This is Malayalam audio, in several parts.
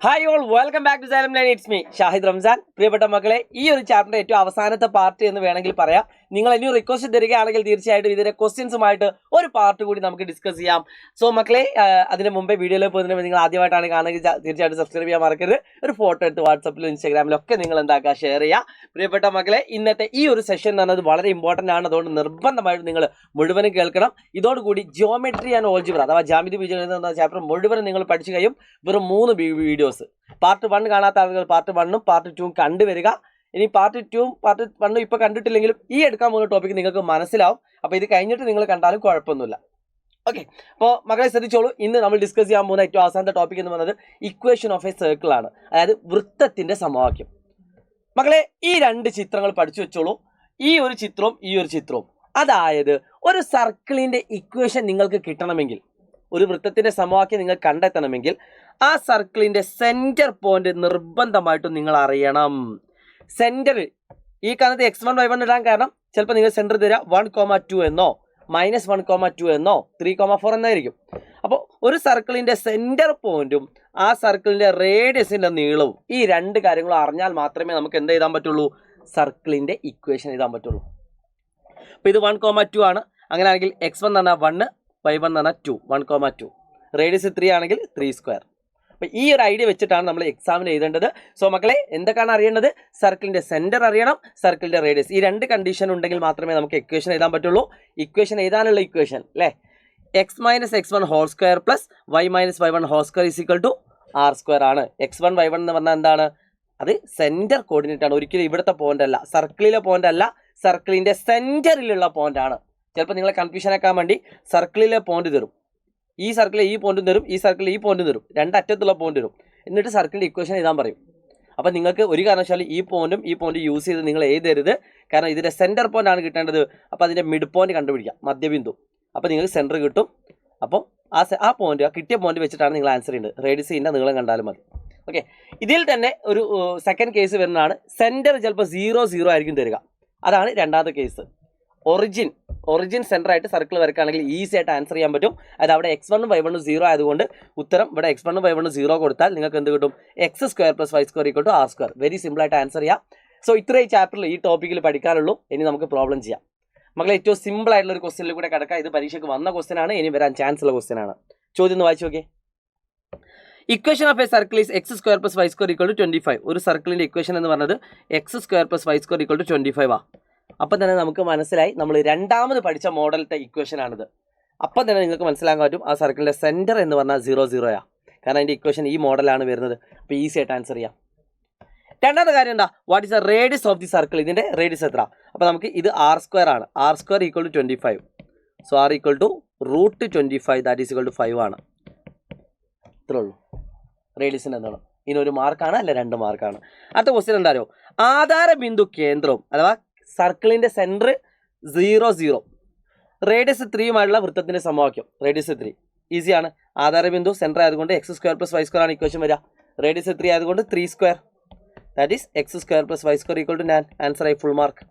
Hi all welcome back to Xylem line. It's me Shahid Ramzan. പ്രിയപ്പെട്ട മക്കളെ, ഈ ഒരു ചാപ്റ്ററിന്റെ ഏറ്റവും അവസാനത്തെ പാർട്ട് എന്ന് വേണമെങ്കിൽ പറയാം. നിങ്ങൾ ഇനി റിക്വസ്റ്റ് തരികയാണെങ്കിൽ തീർച്ചയായിട്ടും ഇതിന്റെ ക്വസ്റ്റ്യൻസുമായിട്ട് ഒരു പാർട്ട് കൂടി നമുക്ക് ഡിസ്കസ് ചെയ്യാം. സോ മക്കളെ, അതിന് മുമ്പേ വീഡിയോയിൽ പോകുന്നതിന് നിങ്ങൾ ആദ്യമായിട്ടാണ് കാണുന്നത് തീർച്ചയായിട്ടും സബ്സ്ക്രൈബ് ചെയ്യാൻ മറക്കരുത്. ഒരു ഫോട്ടോ എടുത്ത് വാട്സപ്പിലും ഇൻസ്റ്റാഗ്രാമിലും ഒക്കെ നിങ്ങൾ എന്താക്കുക, ഷെയർ ചെയ്യുക. പ്രിയപ്പെട്ട മക്കളെ, ഇന്നത്തെ ഈ ഒരു സെഷൻ എന്ന് പറഞ്ഞത് വളരെ ഇമ്പോർട്ടൻ്റ് ആണ്. അതുകൊണ്ട് നിർബന്ധമായിട്ട് നിങ്ങൾ മുഴുവനും കേൾക്കണം. ഇതോടുകൂടി ജിയോമെട്രി ആൻഡ് ഓൾജിബ്ര അഥവാ ജ്യാമിതി ബീജഗണിതം എന്ന ചാപ്റ്റർ മുഴുവനും നിങ്ങൾ പഠിച്ചു കഴിയും. വെറും 3 വീഡിയോസ്. പാർട്ട് 1 കാണാത്ത ആളുകൾ പാർട്ട് 1ഉം പാർട്ട് 2ഉം കണ്ടുവരിക. ഇനി പാർട്ട് 2ഉം പാർട്ട് 1ഉം ഇപ്പോൾ കണ്ടിട്ടില്ലെങ്കിലും ഈ എടുക്കാൻ പോകുന്ന ടോപ്പിക് നിങ്ങൾക്ക് മനസ്സിലാവും. അപ്പോൾ ഇത് കഴിഞ്ഞിട്ട് നിങ്ങൾ കണ്ടാലും കുഴപ്പമൊന്നുമില്ല. ഓക്കെ, അപ്പോൾ മക്കളെ ശ്രദ്ധിച്ചോളൂ. ഇന്ന് നമ്മൾ ഡിസ്കസ് ചെയ്യാൻ പോകുന്ന ഏറ്റവും അവസാനത്തെ ടോപ്പിക് എന്ന് പറയുന്നത് ഇക്വേഷൻ ഓഫ് എ സർക്കിൾ ആണ്, അതായത് വൃത്തത്തിന്റെ സമവാക്യം. മക്കളെ, ഈ 2 ചിത്രങ്ങൾ പഠിച്ചു വെച്ചോളൂ. ഈ ഒരു ചിത്രവും. അതായത് ഒരു സർക്കിളിന്റെ ഇക്വേഷൻ നിങ്ങൾക്ക് കിട്ടണമെങ്കിൽ, ഒരു വൃത്തത്തിന്റെ സമവാക്യം നിങ്ങൾ കണ്ടെത്തണമെങ്കിൽ ആ സർക്കിളിന്റെ സെന്റർ പോയിന്റ് നിർബന്ധമായിട്ടും നിങ്ങൾ അറിയണം. സെന്റർ ഈ കാണുന്നത് x1 y1 ഇടാൻ കാരണം ചിലപ്പോൾ നിങ്ങൾ സെന്റർ തരിക 1,2 എന്നോ -1,2 എന്നോ 3,4 എന്നായിരിക്കും. അപ്പോൾ ഒരു സർക്കിളിന്റെ സെന്റർ പോയിന്റും ആ സർക്കിളിന്റെ റേഡിയസിന്റെ നീളവും, ഈ 2 കാര്യങ്ങളും അറിഞ്ഞാൽ മാത്രമേ നമുക്ക് എന്ത് എഴുതാൻ പറ്റുള്ളൂ, സർക്കിളിന്റെ ഇക്വേഷൻ എഴുതാൻ പറ്റുള്ളൂ. അപ്പോൾ ഇത് 1,2 ആണ്. അങ്ങനെയാണെങ്കിൽ x1 എന്ന് പറഞ്ഞാൽ 1, y1 എന്ന് പറഞ്ഞാൽ 2, 1,2. റേഡിയസ് 3 ആണെങ്കിൽ 3². അപ്പോൾ ഈ ഒരു ഐഡിയ വെച്ചിട്ടാണ് നമ്മൾ എക്സാമിന് എഴുതേണ്ടത്. സോ മക്കളെ, എന്തൊക്കെയാണ് അറിയേണ്ടത്? സർക്കിളിന്റെ സെന്റർ അറിയണം, സർക്കിളിന്റെ റേഡിയസ്. ഈ 2 കണ്ടീഷൻ ഉണ്ടെങ്കിൽ മാത്രമേ നമുക്ക് ഇക്വേഷൻ എഴുതാൻ പറ്റുള്ളൂ. ഇക്വേഷൻ എഴുതാനുള്ള ഇക്വേഷൻ അല്ലേ, x - x1 whole square plus y - y1 whole square is equal to r² ആണ്. x1 y1 എന്ന് പറഞ്ഞാൽ എന്താണ്? അത് സെന്റർ കോർഡിനേറ്റ് ആണ്. ഒരിക്കലും ഇവിടുത്തെ പോയിന്റ് അല്ല, സർക്കിളിലെ പോയിന്റ് അല്ല, സർക്കിളിന്റെ സെന്ററിലുള്ള പോയിന്റ് ആണ്. ചിലപ്പോൾ നിങ്ങളെ കൺഫ്യൂഷൻ ആക്കാൻ വേണ്ടി സർക്കിളിലെ പോയിന്റ് തരും, ഈ സർക്കിളിൽ ഈ പോയിന്റും തരും, ഈ സർക്കിളിൽ ഈ പോയിന്റും തരും, 2 അറ്റത്തുള്ള പോയിന്റ് തരും. എന്നിട്ട് സർക്കിളിന്റെ ഇക്വേഷൻ എഴുതാൻ പറയും. അപ്പോൾ നിങ്ങൾക്ക് ഒരു കാരണവശാലും ഈ പോയിന്റും യൂസ് ചെയ്ത് നിങ്ങൾ എഴുതരുത്. കാരണം ഇതിന്റെ സെന്റർ പോയിന്റ് ആണ് കിട്ടേണ്ടത്. അപ്പോൾ അതിന്റെ മിഡ് പോയിന്റ് കണ്ടുപിടിക്കാം, മധ്യബിന്ദു. അപ്പോൾ നിങ്ങൾക്ക് സെന്റർ കിട്ടും. അപ്പോൾ ആ പോയിന്റ്, കിട്ടിയ പോയിന്റ് വെച്ചിട്ടാണ് നിങ്ങൾ ആൻസർ ചെയ്യുന്നത്. റേഡിയസ് ഇതിന്റെ നീളം കണ്ടാലും മതി. ഓക്കെ, ഇതിൽ തന്നെ ഒരു സെക്കൻഡ് കേസ് വരുന്നതാണ്. സെന്റർ ചിലപ്പോൾ 0, 0 ആയിരിക്കും തരിക. അതാണ് രണ്ടാമത്തെ കേസ്. ഒറിജിൻ സെന്റർ ആയിട്ട് സർക്കിൾ വരക്കുകയാണെങ്കിൽ ഈസി ആയിട്ട് ആൻസർ ചെയ്യാൻ പറ്റും. അത് അവിടെ x1 y1 0 ആയതുകൊണ്ട് ഉത്തരം ഇവിടെ x1 y1 0 കൊടുത്താൽ നിങ്ങൾക്ക് എന്ത് കിട്ടും? x² + y² = r². Very simple ആയിട്ട് ആൻസർ ചെയ്യാം. സോ ഇത്രയും ചാപ്റ്ററിൽ ഈ ടോപ്പിക്കിൽ പഠിക്കാനുള്ളൂ. ഇനി നമുക്ക് പ്രോബ്ലം ചെയ്യാം. മക്കളെ, ഏറ്റവും സിമ്പിൾ ആയിട്ടുള്ള ഒരു ക്വസ്റ്റ്യനിൽ കൂടെ കിടക്കാം. ഇത് പരീക്ഷയ്ക്ക് വന്ന ക്വസ്റ്റ്യൻ ആണ്, ഇനി വരാൻ ചാൻസ് ഉള്ള ക്വസ്റ്റ്യൻ ആണ്. ചോദ്യം ഒന്ന് വായിച്ചു നോക്കിയേ. Equation of A circle is x² + y² = 25. ഒരു സർക്കിളിന്റെ ഇക്വേഷൻ എന്ന് പറഞ്ഞത് x² + y² = 25 ആ. അപ്പം തന്നെ നമുക്ക് മനസ്സിലായി നമ്മൾ രണ്ടാമത് പഠിച്ച മോഡലത്തെ ഇക്വേഷൻ ആണിത്. അപ്പം തന്നെ നിങ്ങൾക്ക് മനസ്സിലാക്കാൻ പറ്റും ആ സർക്കിളിൻ്റെ സെൻറ്റർ എന്ന് പറഞ്ഞാൽ 0, 0 ആണ്. കാരണം അതിൻ്റെ ഇക്വേഷൻ ഈ മോഡലാണ് വരുന്നത്. അപ്പോൾ ഈസി ആയിട്ട് ആൻസർ ചെയ്യാം. രണ്ടാമത്തെ കാര്യം എന്താ? What is the radius of the circle? ഇതിൻ്റെ റേഡിയസ് എത്ര? അപ്പോൾ നമുക്ക് ഇത് r² ആണ്. r² = 25. So r = √25, that is = 5 ആണ്. ഇത്രേ ഉള്ളൂ റേഡിയസിൻ്റെ എന്താണ്. ഇതിനൊരു മാർക്കാണ്, അല്ല 2 മാർക്കാണ്. അടുത്ത ക്വസ്റ്റ്യൻ എന്താ അറിയോ? ആധാര ബിന്ദു കേന്ദ്രവും അഥവാ സർക്കിളിന്റെ സെന്റർ 0, 0, റേഡിയസ് 3 വൃത്തത്തിന്റെ സമവാക്യം. റേഡിയസ് 3 ഈസിയാണ്. ആധാരബിന്ദു സെന്റർ ആയതുകൊണ്ട് x² + y² ആണ് ഇക്വേഷൻ വരിക. റേഡിയസ് 3 ആയതുകൊണ്ട് 3², that is x² + y² = 9. Answer ആയി ഫുൾ മാർക്ക്.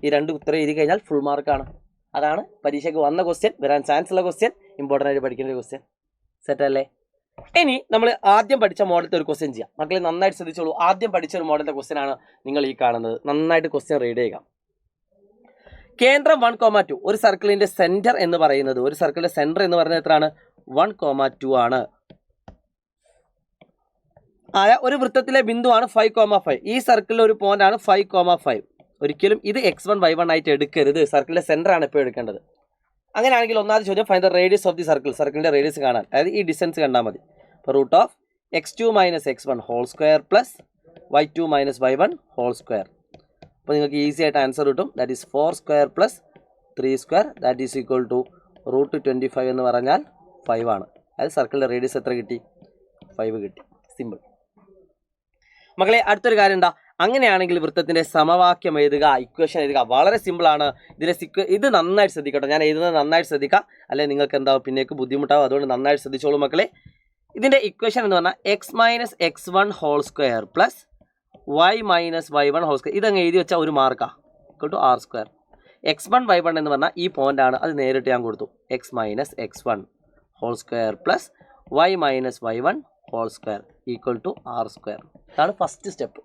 ഈ 2 ഉത്തരം എഴുതി കഴിഞ്ഞാൽ ഫുൾ മാർക്കാണ്. അതാണ് പരീക്ഷയ്ക്ക് വന്ന ക്വസ്റ്റ്യൻ, വരാൻ ചാൻസ് ഉള്ള ക്വസ്റ്റ്യൻ, ഇമ്പോർട്ടൻ്റ് ആയിട്ട് പഠിക്കേണ്ട ഒരു ക്വസ്റ്റ്യൻ. സെറ്റ് അല്ലേ? ഇനി നമ്മൾ ആദ്യം പഠിച്ച മോഡലത്തെ ഒരു ക്വസ്റ്റ്യൻ ചെയ്യാം. മക്കളെ നന്നായിട്ട് ശ്രദ്ധിച്ചോളൂ. ആദ്യം പഠിച്ച ഒരു മോഡലത്തെ ക്വസ്റ്റ്യൻ ആണ് നിങ്ങൾ ഈ കാണുന്നത്. നന്നായിട്ട് ക്വസ്റ്റ്യൻ റീഡ് ചെയ്യുക. കേന്ദ്രം 1,2. ഒരു സർക്കിളിന്റെ സെന്റർ എന്ന് പറയുന്നത്, ഒരു സർക്കിളിന്റെ സെന്റർ എന്ന് പറയുന്നത് എത്രയാണ്? 1,2 ആണ്. ആയ ഒരു വൃത്തത്തിലെ ബിന്ദുവാണ് 5,5. ഈ സർക്കിളിലെ ഒരു പോയിന്റ് ആണ് 5,5. ഒരിക്കലും ഇത് x1 y1 ആയിട്ട് എടുക്കരുത്. സർക്കിളിന്റെ സെന്റർ ആണ് ഇപ്പോൾ എടുക്കേണ്ടത്. അങ്ങനെയാണെങ്കിൽ ഒന്നാമത് ചോദ്യം, find the radius of the circle. സർക്കിളിന്റെ റേഡിയസ് കാണാൻ, അതായത് ഈ ഡിസ്റ്റൻസ് കണ്ടാൽ മതി. അപ്പോൾ √(x2 - x1) whole square plus y2 - y1 whole square. അപ്പോൾ നിങ്ങൾക്ക് ഈസി ആയിട്ട് ആൻസർ കിട്ടും. That is 4² + 3², that is equal to √25 എന്ന് പറഞ്ഞാൽ 5 ആണ്. അതായത് സർക്കിളിൻ്റെ റേഡിയസ് എത്ര കിട്ടി? 5 കിട്ടി. സിമ്പിൾ. മക്കളെ, അടുത്തൊരു കാര്യം എന്താ? അങ്ങനെയാണെങ്കിൽ വൃത്തത്തിൻ്റെ സമവാക്യം എഴുതുക, ഇക്വേഷൻ എഴുതുക. വളരെ സിമ്പിളാണ്. ഇത് നന്നായിട്ട് ശ്രദ്ധിക്കട്ടോ. ഞാൻ എഴുതുന്നത് നന്നായിട്ട് ശ്രദ്ധിക്കുക, അല്ലെങ്കിൽ നിങ്ങൾക്ക് എന്താവും പിന്നേക്ക് ബുദ്ധിമുട്ടാവും. അതുകൊണ്ട് നന്നായിട്ട് ശ്രദ്ധിച്ചോളൂ മക്കളെ. ഇതിൻ്റെ ഇക്വേഷൻ എന്ന് പറഞ്ഞാൽ x - x1 whole square plus y - y1 whole square. ഇതങ്ങ് എഴുതി വെച്ചാൽ ഒരു മാർക്കാണ്, = r². x1 y1 എന്ന് പറഞ്ഞാൽ ഈ പോയിന്റ് ആണ്, അത് നേരിട്ട് ഞാൻ കൊടുത്തു. x - x1 whole square plus y - y1 whole square equal to R square. ഇതാണ് ഫസ്റ്റ് സ്റ്റെപ്പ്.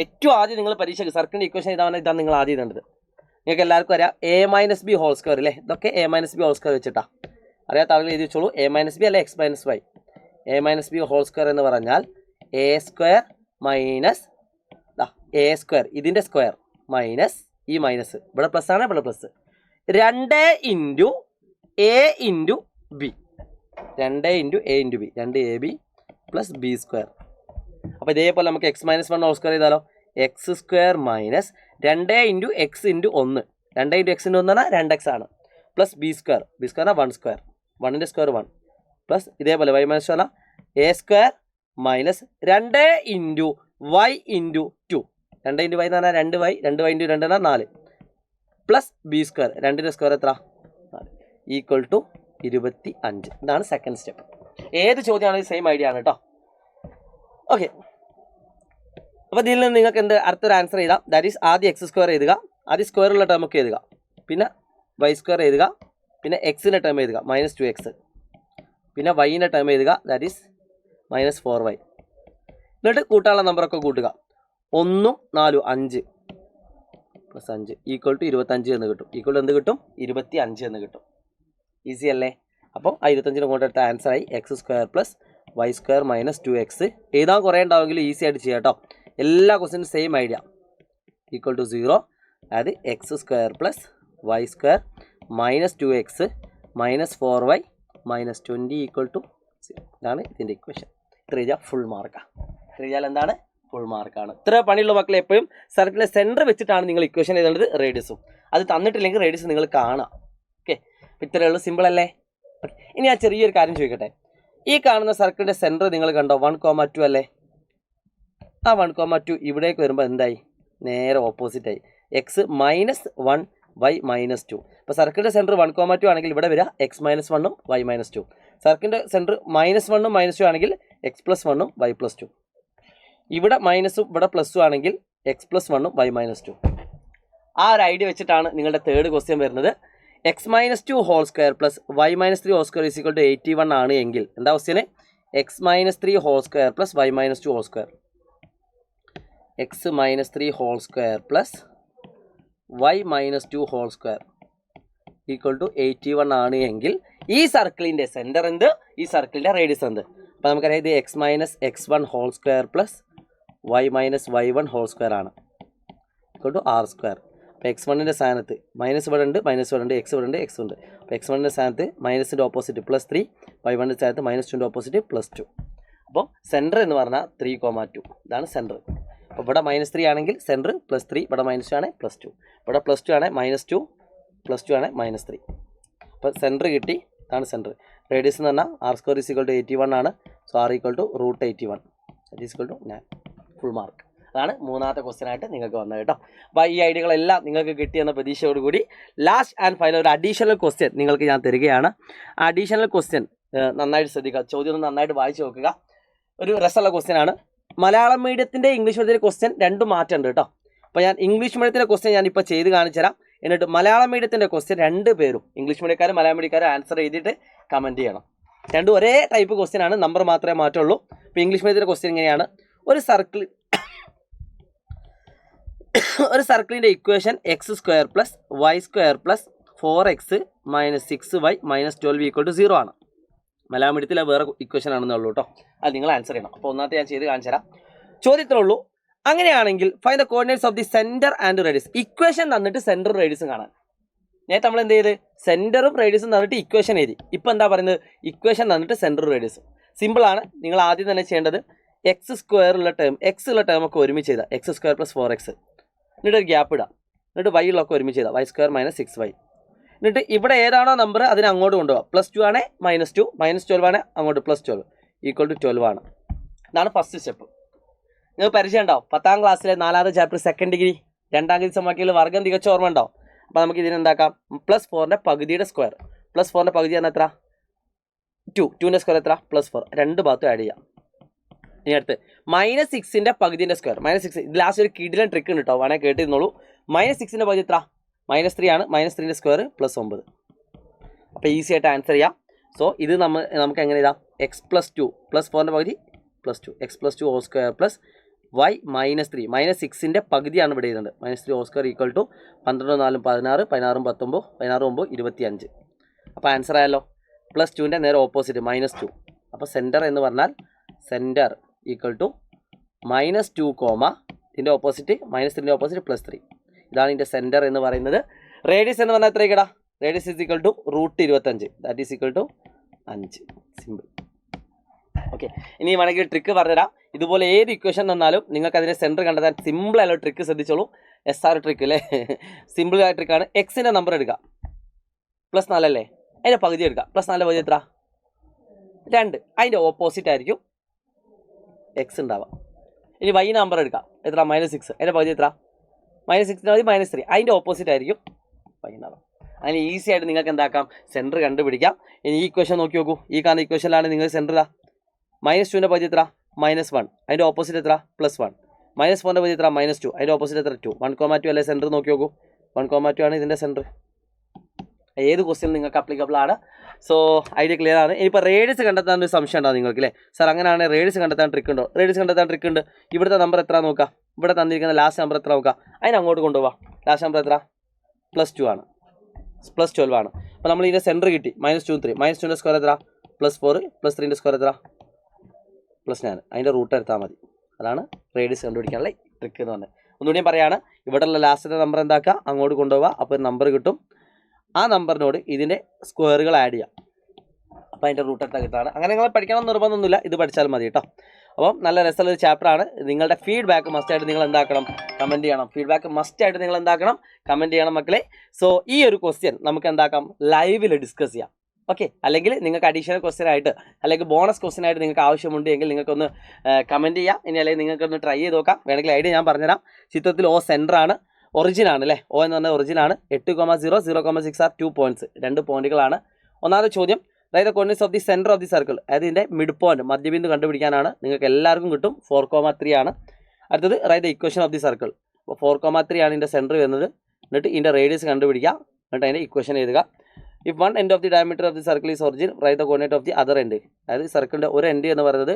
ഏറ്റവും ആദ്യം നിങ്ങൾ പരീക്ഷയ്ക്ക് സർക്കിളിൻ്റെ ഇക്വേഷൻ ഇതാണ് നിങ്ങൾ ആദ്യം എഴുതേണ്ടത്. നിങ്ങൾക്ക് എല്ലാവർക്കും അറിയാം A minus B whole square അല്ലേ? ഇതൊക്കെ A minus B whole square വെച്ചിട്ടാ. അറിയാത്ത ആളുകൾ എഴുതി വെച്ചോളൂ. എ മൈനസ് ബി അല്ലെ X minus Y. A minus B whole square എന്ന് പറഞ്ഞാൽ A square minus A square ഇതിൻ്റെ സ്ക്വയർ മൈനസ് ഈ മൈനസ് ഇവിടെ പ്ലസ് ആണ്, ഇവിടെ plus 2 into A into B. 2 into A into B 2ab plus B square. അപ്പോൾ ഇതേപോലെ നമുക്ക് എക്സ് മൈനസ് 1 ഹോൾ സ്ക്വയർ ചെയ്താലോ? X square minus 2 into x into 1. 2 into x into 1 പറഞ്ഞാൽ 2x ആണ്. Plus B square. B square 1 square. 1ൻ്റെ സ്ക്വയർ 1 പ്ലസ് ഇതേപോലെ വൈ മൈനസ് പറഞ്ഞാൽ A square minus 2 into y into 2. 2 into y എന്ന് പറഞ്ഞാൽ 2y. 2y ഇൻറ്റു 2 എന്നാൽ 4 പ്ലസ് ബി സ്ക്വയർ. 2ൻ്റെ സ്ക്വയർ എത്ര? 4 ഈക്വൽ ടു 25. ഇതാണ് സെക്കൻഡ് സ്റ്റെപ്പ്. ഏത് ചോദ്യമാണെങ്കിലും സെയിം ഐഡിയ ആണ് കേട്ടോ. ഓക്കെ, അപ്പോൾ ഇതിൽ നിന്ന് നിങ്ങൾക്ക് എന്ത് അടുത്തൊരു ആൻസർ എഴുതാം. ദാറ്റ് ഈസ് ആദ്യം എക്സ് സ്ക്വയർ എഴുതുക, ആദ്യം സ്ക്വയറുള്ള ടേം ഒക്കെ എഴുതുക, പിന്നെ വൈ സ്ക്വയർ എഴുതുക, പിന്നെ എക്സിൻ്റെ ടേം എഴുതുക -2x, പിന്നെ വൈൻ്റെ ടേം എഴുതുക ദാറ്റ് ഈസ് -4y. എന്നിട്ട് കൂട്ടാനുള്ള നമ്പറൊക്കെ കൂട്ടുക. 1 4 5 പ്ലസ് 5 ഈക്വൽ ടു 25 എന്ന് കിട്ടും. ഈക്വൽ എന്ത് കിട്ടും? 25 എന്ന് കിട്ടും. ഈസി അല്ലേ? അപ്പോൾ ആ 25 കൊണ്ട് എടുത്ത ആൻസറായി x square plus Y square -2x. എഴുതാൻ കുറേ ഉണ്ടാവുമെങ്കിൽ ഈസി ആയിട്ട് ചെയ്യാം കേട്ടോ. എല്ലാ ക്വസ്റ്റ്യനും സെയിം ഐഡിയ. ഈക്വൽ ടു 0, അതായത് X square plus Y square -2x -4y -20 equal to 0. ഇതാണ് ഇതിൻ്റെ ഇക്വേഷൻ. ഇത്ര എഴുതിയാൽ ഫുൾ മാർക്കാണ്. ഇത്ര എഴുതിയാൽ എന്താണ്? ഫുൾ മാർക്കാണ്. ഇത്ര പണിയുള്ള മക്കളെ എപ്പോഴും സർക്കിളിലെ സെൻറ്റർ വെച്ചിട്ടാണ് നിങ്ങൾ ഇക്വേഷൻ എഴുതേണ്ടത്. റേഡിയസും അത് തന്നിട്ടില്ലെങ്കിൽ റേഡിയസ് നിങ്ങൾ കാണാം. ഓക്കെ, ഇത്രയേ ഉള്ളൂ. സിമ്പിൾ അല്ലേ? ഓക്കെ, ഇനി ഞാൻ ചെറിയൊരു കാര്യം ചോദിക്കട്ടെ. ഈ കാണുന്ന സർക്കിളിൻ്റെ സെൻറ്റർ നിങ്ങൾ കണ്ടോ? 1,2 അല്ലേ? ആ 1,2 ഇവിടേക്ക് വരുമ്പോൾ എന്തായി? നേരെ ഓപ്പോസിറ്റായി. X -1 Y -2. അപ്പോൾ സർക്കിളിൻ്റെ സെൻറ്റർ 1,2 ആണെങ്കിൽ ഇവിടെ വരിക എക്സ് -1 വൈ -2. സർക്കിളിൻ്റെ സെൻറ്റർ -1 -2 ആണെങ്കിൽ x+1 y+2. ഇവിടെ മൈനസും ഇവിടെ പ്ലസും ആണെങ്കിൽ x+1 y -2. ആ ഒരു ഐഡിയ വെച്ചിട്ടാണ് നിങ്ങളുടെ തേർഡ് ക്വസ്റ്റ്യൻ വരുന്നത്. x -2 whole square plus y -3 whole square is equal to 81 ആണ് എങ്കിൽ എന്താ ക്വസ്റ്റ്യന്? x -3 whole square plus y -2 whole square. x -3 whole square plus y -2 whole square equal to 81 ആണ് എങ്കിൽ ഈ സർക്കിളിൻ്റെ സെൻറ്റർ എന്ത്? ഈ സർക്കിളിൻ്റെ റേഡിയസ് എന്ത്? അപ്പോൾ നമുക്കറിയാം ഇത് x-x1 whole square plus y -y1 whole square ആണ് ഈക്വൽ ടു ആർ സ്ക്വയർ. അപ്പോൾ x1ൻ്റെ സ്ഥാനത്ത് മൈനസ് ഇവിടെ ഉണ്ട്, ഇവിടെ ഉണ്ട്, എക്സ് ഇവിടെ ഉണ്ട്, എക്സ് ഉണ്ട്. അപ്പോൾ x1ൻ്റെ സ്ഥാനത്ത് മൈനസിൻ്റെ ഓപ്പോസിറ്റ് +3, y1ൻ്റെ സ്ഥാനത്ത് -2ൻ്റെ ഓപ്പോസിറ്റ് +2. അപ്പോൾ സെൻറ്റർ എന്ന് പറഞ്ഞാൽ 3,2. ഇതാണ് സെൻറ്റർ. അപ്പോൾ ഇവിടെ -3 ആണെങ്കിൽ സെൻറ്റർ +3, ഇവിടെ -2 ആണ് +2, ഇവിടെ +2 ആണ് -2, +2 ആണ് -3. അപ്പോൾ സെൻറ്റർ കിട്ടി. ഇതാണ് സെൻറ്റർ. റേഡിയസ് എന്ന് പറഞ്ഞാൽ r² ഈസ് ഈക്വൽ ടു 81 ആണ്. So r equal to √81 that is equal to 9. Full mark. അതാണ് മൂന്നാമത്തെ ക്വസ്റ്റ്യൻ ആയിട്ട് നിങ്ങൾക്ക് വന്നത് കേട്ടോ. അപ്പോൾ ഈ ഐഡിയകളെല്ലാം നിങ്ങൾക്ക് കിട്ടിയെന്ന പ്രതീക്ഷയോടുകൂടി ലാസ്റ്റ് ആൻഡ് ഫൈനൽ ഒരു അഡീഷണൽ ക്വസ്റ്റ്യൻ നിങ്ങൾക്ക് ഞാൻ തരികയാണ്. ആ അഡീഷണൽ ക്വസ്റ്റ്യൻ നന്നായിട്ട് ശ്രദ്ധിക്കുക. ചോദ്യം ഒന്ന് നന്നായിട്ട് വായിച്ച് നോക്കുക. ഒരു രസമുള്ള ക്വസ്റ്റ്യൻ ആണ്. മലയാളം മീഡിയത്തിൻ്റെ ഇംഗ്ലീഷ് മീഡിയത്തിൻ്റെ ക്വസ്റ്റ്യൻ രണ്ടും മാറ്റമുണ്ട് കേട്ടോ. അപ്പോൾ ഞാൻ ഇംഗ്ലീഷ് മീഡിയത്തിൻ്റെ ക്വസ്റ്റ്യൻ ഞാനിപ്പോൾ ചെയ്ത് കാണിച്ചു തരാം. എന്നിട്ട് മലയാളം മീഡിയത്തിൻ്റെ ക്വസ്റ്റ്യൻ 2 പേരും ഇംഗ്ലീഷ് മീഡിയക്കാരും മലയാളം മീഡിയക്കാരും ആൻസർ ചെയ്തിട്ട് കമൻറ്റ് ചെയ്യണം. രണ്ടും ഒരേ ടൈപ്പ് ക്വസ്റ്റ്യൻ ആണ്, നമ്പർ മാത്രമേ മാറ്റുള്ളൂ. ഇപ്പോൾ ഇംഗ്ലീഷ് മീഡിയത്തിൻ്റെ ക്വസ്റ്റ്യൻ ഇങ്ങനെയാണ്. ഒരു സർക്കിളിൻ്റെ equation x² plus y² plus 4x -6y -12 equal to 0 ആണ്. മലയാളം മീഡിയത്തിൽ വേറെ ഇക്വേഷൻ ആണെന്നേ ഉള്ളൂ കേട്ടോ. അത് നിങ്ങൾ ആൻസർ ചെയ്യണം. അപ്പോൾ ഒന്നാമത്തെ ഞാൻ ചെയ്ത് കാണിച്ചു തരാം. ചോദ്യത്തിലേ ഉള്ളൂ. അങ്ങനെയാണെങ്കിൽ find the coordinates of the centre and radius. Equation തന്നിട്ട് സെൻറ്ററും റേഡിയസും കാണാൻ. നേരത്തെ നമ്മൾ എന്ത് ചെയ്ത്? സെൻറ്ററും റേഡിയസും തന്നിട്ട് ഇക്വേഷൻ എഴുതി. ഇപ്പോൾ എന്താ പറയുന്നത്? ഇക്വേഷൻ തന്നിട്ട് സെൻറ്ററും റേഡിയസും. സിമ്പിളാണ്. നിങ്ങൾ ആദ്യം തന്നെ ചെയ്യേണ്ടത് x² ഉള്ള ടേം, എക്സ് ഉള്ള ടേം ഒക്കെ ഒരുമിച്ച് ചെയ്താൽ x² പ്ലസ് 4x. എന്നിട്ട് ഒരു ഗ്യാപ്പ് ഇടാം. എന്നിട്ട് y ഉള്ളൊക്കെ ഒരുമിച്ച് ചെയ്താൽ y² -6y. എന്നിട്ട് ഇവിടെ ഏതാണോ നമ്പർ അതിനെ അങ്ങോട്ട് കൊണ്ടുപോകാം. +2 ആണ് -2, -12 ആണ് അങ്ങോട്ട് +12 ഈക്വൽ ടു 12 ആണ്. ഇതാണ് ഫസ്റ്റ് സ്റ്റെപ്പ്. നിങ്ങൾക്ക് പരിചയം ഉണ്ടാവും. 10ാം ക്ലാസ്സിലെ 4ാമത്തെ ചാപ്റ്റർ സെക്കൻഡ് ഡിഗ്രി 2ാം ഡിഗ്രി സമവാക്യത്തിൽ വർഗ്ഗം തികച്ച ഓർമ്മ ഉണ്ടാവും. അപ്പോൾ നമുക്ക് ഇതിനെന്താക്കാം? +4ൻ്റെ പകുതിയുടെ സ്ക്വയർ. +4ൻ്റെ പകുതി എന്നാൽ എത്ര? 2. 2ൻ്റെ സ്ക്വയർ എത്ര? +4. രണ്ട് ഭാഗത്തും ആഡ് ചെയ്യാം. ഇനി അടുത്ത് -6ൻ്റെ പകുതിൻ്റെ സ്ക്വയർ. -6 ഇത് ലാസ്റ്റ് ഒരു കിടിലൻ ട്രിക്ക് ഉണ്ട് കേട്ടോ, വേണേൽ കേട്ടിരുന്നോളൂ. -6ൻ്റെ പകുതി എത്ര? -3 ആണ്. -3ൻ്റെ സ്ക്വയർ +9. അപ്പോൾ ഈസി ആയിട്ട് ആൻസർ ചെയ്യാം. സോ ഇത് നമുക്ക് എങ്ങനെ എഴുതാം? x+2 +4ൻ്റെ പകുതി plus 2 X plus 2 whole square plus Y -3 -6ൻ്റെ പകുതിയാണ് ഇവിടെ എഴുതുന്നത്. -3 ഹോൾ സ്ക്വയർ ഈക്വൽ ടു 12 4 16 16 19 16 9 25. അപ്പോൾ ആൻസർ ആയല്ലോ. പ്ലസ് 2ൻ്റെ നേരെ ഓപ്പോസിറ്റ് -2. അപ്പോൾ സെൻറ്റർ എന്ന് പറഞ്ഞാൽ സെൻറ്റർ ഈക്വൽ ടു -2 കോമ ഇതിൻ്റെ ഓപ്പോസിറ്റ് -3ൻ്റെ ഓപ്പോസിറ്റ് +3. ഇതാണ് ഇതിൻ്റെ സെൻറ്റർ എന്ന് പറയുന്നത്. റേഡിയസ് എന്ന് പറഞ്ഞാൽ എത്രയ്ക്കടാ? Radius is equal to √25. That is equal to 5. Simple. Okay, ഇനി വേണമെങ്കിൽ ട്രിക്ക് പറഞ്ഞുതരാം. ഇതുപോലെ ഏത് ഇക്വേഷൻ തന്നാലും നിങ്ങൾക്ക് അതിൻ്റെ സെൻറ്റർ കണ്ടെത്താൻ സിമ്പിൾ ആയുള്ള ട്രിക്ക് ശ്രദ്ധിച്ചോളൂ. SR ട്രിക്ക് അല്ലേ, സിമ്പിൾ ആയ ട്രിക്കാണ്. എക്സിൻ്റെ നമ്പർ എടുക്കുക, +4 അല്ലേ, അതിൻ്റെ പകുതി എടുക്കുക. +4 പകുതി എത്ര? 2. അതിൻ്റെ ഓപ്പോസിറ്റ് ആയിരിക്കും എക്സ് ഉണ്ടാവുക. ഇനി വൈ നമ്പർ എടുക്കുക, എത്ര? -6. അതിൻ്റെ പകുതി എത്ര? -6ൻ്റെ പകുതി -3. അതിൻ്റെ ഓപ്പോസിറ്റ് ആയിരിക്കും വൈ ഉണ്ടാവുക. അങ്ങനെ ഈസി ആയിട്ട് നിങ്ങൾക്ക് എന്താക്കാം, സെൻറ്റർ കണ്ടുപിടിക്കാം. ഇനി ഈ ഇക്വേഷൻ നോക്കി നോക്കൂ. ഈ കാണുന്ന ഇക്വേഷനിലാണ് നിങ്ങൾ സെൻറ്റർ -2ൻ്റെ പകുതി എത്ര? -1. അതിൻ്റെ ഓപ്പോസിറ്റ് എത്ര? +1. -4ൻ്റെ പകുതി എത്ര? -2. അതിൻ്റെ ഓപ്പോസിറ്റ് എത്ര? 2. 1,2 അല്ലേ സെൻറ്റർ? നോക്കി നോക്കൂ. 1,2 ആണ് ഇതിൻ്റെ സെൻറ്റർ. ഏത് ക്വസ്റ്റ്യൻ നിങ്ങൾക്ക് അപ്ലിക്കബിൾ ആണ്. സോ ഐഡിയ ക്ലിയർ ആണ്. ഇനിയിപ്പോൾ റേഡിയസ് കണ്ടെത്താൻ ഒരു സംശയം ഉണ്ടാവും നിങ്ങൾക്ക് അല്ലേ? സാർ അങ്ങനെയാണെങ്കിൽ റേഡിയസ് കണ്ടെത്താൻ ട്രിക്ക് ഉണ്ടോ? റേഡിയസ് കണ്ടെത്താൻ ട്രിക്ക് ഉണ്ട്. ഇവിടുത്തെ നമ്പർ എത്ര നോക്കാം, ഇവിടെ തന്നിരിക്കുന്ന ലാസ്റ്റ് നമ്പർ എത്ര നോക്കാം, അതിന് അങ്ങോട്ട് കൊണ്ടുപോകാം. ലാസ്റ്റ് നമ്പർ എത്ര? +2 ആണ്, +12 ആണ്. അപ്പോൾ നമ്മൾ ഇതിൻ്റെ സെൻറ്റർ കിട്ടി. -2 3. -2ൻ്റെ സ്ക്വയർ എത്ര? +4. +3ൻ്റെ സ്ക്വയർ എത്ര? +9. അതിൻ്റെ റൂട്ട് എടുത്താൽ മതി. അതാണ് റേഡിയസ് കണ്ടുപിടിക്കാനുള്ള ട്രിക്ക് എന്ന് പറഞ്ഞത്. ഒന്നുകൂടി പറയുകയാണ്, ഇവിടെയുള്ള ലാസ്റ്റത്തെ നമ്പർ എന്താക്കുക, അങ്ങോട്ട് കൊണ്ടുപോകുക. അപ്പോൾ നമ്പർ കിട്ടും. ആ നമ്പറിനോട് ഇതിൻ്റെ സ്ക്വയറുകൾ ആഡ് ചെയ്യാം. അപ്പോൾ അതിൻ്റെ റൂട്ട് എടുത്താൽ കിട്ടാണ്. അങ്ങനെ നിങ്ങൾ പഠിക്കണം നിർബന്ധമൊന്നുമില്ല, ഇത് പഠിച്ചാൽ മതി കേട്ടോ. അപ്പം നല്ല രസമുള്ളൊരു ചാപ്റ്ററാണ്. നിങ്ങളുടെ ഫീഡ്ബാക്ക് മസ്റ്റായിട്ട് നിങ്ങൾ എന്താക്കണം, കമൻറ്റ് ചെയ്യണം. ഫീഡ്ബാക്ക് മസ്റ്റായിട്ട് നിങ്ങൾ എന്താക്കണം, കമൻറ്റ് ചെയ്യണം മക്കളെ. സോ ഈ ഒരു ക്വസ്റ്റ്യൻ നമുക്ക് എന്താക്കാം, ലൈവിൽ ഡിസ്കസ് ചെയ്യാം. ഓക്കെ, അല്ലെങ്കിൽ നിങ്ങൾക്ക് അഡീഷണൽ ക്വസ്റ്റ്യൻ ആയിട്ട് അല്ലെങ്കിൽ ബോണസ് ക്വസ്റ്റ്യൻ ആയിട്ട് നിങ്ങൾക്ക് ആവശ്യമുണ്ട് എങ്കിൽ നിങ്ങൾക്കൊന്ന് കമൻറ്റ് ചെയ്യാം. ഇനി അല്ലെങ്കിൽ നിങ്ങൾക്കൊന്ന് ട്രൈ ചെയ്ത് നോക്കാം. വേണമെങ്കിൽ ഐഡിയ ഞാൻ പറഞ്ഞുതരാം. ചിത്രത്തിൽ O സെൻറ്റർ ആണ്, ഒറിജിൻ ആണ് അല്ലേ? O എന്ന് പറഞ്ഞാൽ ഒറിജിൻ ആണ്. 8,0 0,6 ആർ 2 പോയിന്റ്സ്, 2 പോയിന്റുകളാണ്. ഒന്നാമത്തെ ചോദ്യം, അതായത് coordinates of the centre of the circle, അതായത് ഇതിൻ്റെ മിഡ് പോയിന്റ് മധ്യബിന്ദു കണ്ടുപിടിക്കാനാണ്. നിങ്ങൾക്ക് എല്ലാവർക്കും കിട്ടും. 4,3 ആണ്. അടുത്തത് write the equation of the circle. അപ്പോൾ 4,3 ആണ് ഇതിൻ്റെ സെൻറ്റർ വരുന്നത്. എന്നിട്ട് ഇതിൻ്റെ റേഡിയസ് കണ്ടുപിടിക്കുക. എന്നിട്ട് അതിൻ്റെ ഇക്വേഷൻ എഴുതുക. If one end of the diameter of the circle is origin, write the coordinate of the other end. അതായത് സർക്കിളിൻ്റെ ഒരു എൻഡ് എന്ന് പറയുന്നത്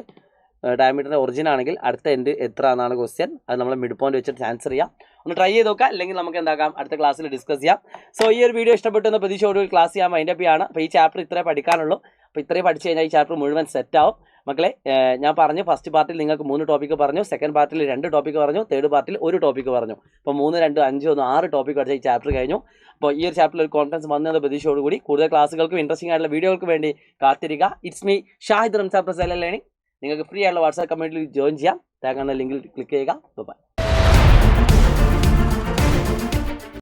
ഡയമീറ്ററിൻ്റെ ഒറിജിൻ ആണെങ്കിൽ അടുത്ത എൻഡ് എത്ര എന്നാണ് ക്വസ്റ്റ്യൻ. അത് നമ്മൾ മിഡ് പോയിന്റ് വെച്ചിട്ട് ആൻസർ ചെയ്യാം. ഒന്ന് ട്രൈ ചെയ്ത് നോക്കാം. അല്ലെങ്കിൽ നമുക്ക് എന്താക്കാം, അടുത്ത ക്ലാസ്സിൽ ഡിസ്കസ് ചെയ്യാം. സോ ഈ ഒരു വീഡിയോ ഇഷ്ടപ്പെട്ടെന്ന് പ്രതീക്ഷയോട് ക്ലാസ് ചെയ്യാൻ മൈൻഡപ്പ് ചെയ്യാണ്. അപ്പോൾ ഈ ചാപ്റ്റർ ഇത്രേ പഠിക്കാനുള്ളൂ. അപ്പോൾ ഇത്രയും പഠിച്ചു കഴിഞ്ഞാൽ ഈ ചാപ്റ്റർ മുഴുവൻ സെറ്റാവും മക്കളെ. ഞാൻ പറഞ്ഞു ഫസ്റ്റ് പാർട്ടിൽ നിങ്ങൾക്ക് 3 ടോപ്പിക്ക് പറഞ്ഞു, സെക്കൻഡ് പാർട്ടിൽ 2 ടോപ്പിക്ക് പറഞ്ഞു, തേർഡ് പാർട്ടിൽ 1 ടോപ്പിക്ക് പറഞ്ഞു. അപ്പോൾ 3, 2, 5, 1, 6 ടോപ്പിക്ക് പഠിച്ച ഈ ചാപ്റ്റർ കഴിഞ്ഞു. അപ്പോൾ ഈ ഒരു ചാപ്റ്ററിൽ ഒരു കോൺഫിഡൻസ് വന്നത് പ്രതീക്ഷയോടുകൂടി കൂടുതൽ ക്ലാസ്സുകൾക്കും ഇൻട്രസ്റ്റിംഗ് ആയിട്ടുള്ള വീഡിയോകൾക്ക് വേണ്ടി കാത്തിരിക്കുക. ഇറ്റ്സ് മീ ഷാഹിദ് റംസാൻ പ്രസൈൽ ലേണിംഗ്. നിങ്ങൾക്ക് ഫ്രീ ആയിട്ടുള്ള വാട്സാപ്പ് കമ്മ്യൂണിറ്റിയിൽ ജോയിൻ ചെയ്യാം. താങ്കളുടെ ലിങ്കിൽ ക്ലിക്ക് ചെയ്യുക. ബൈ.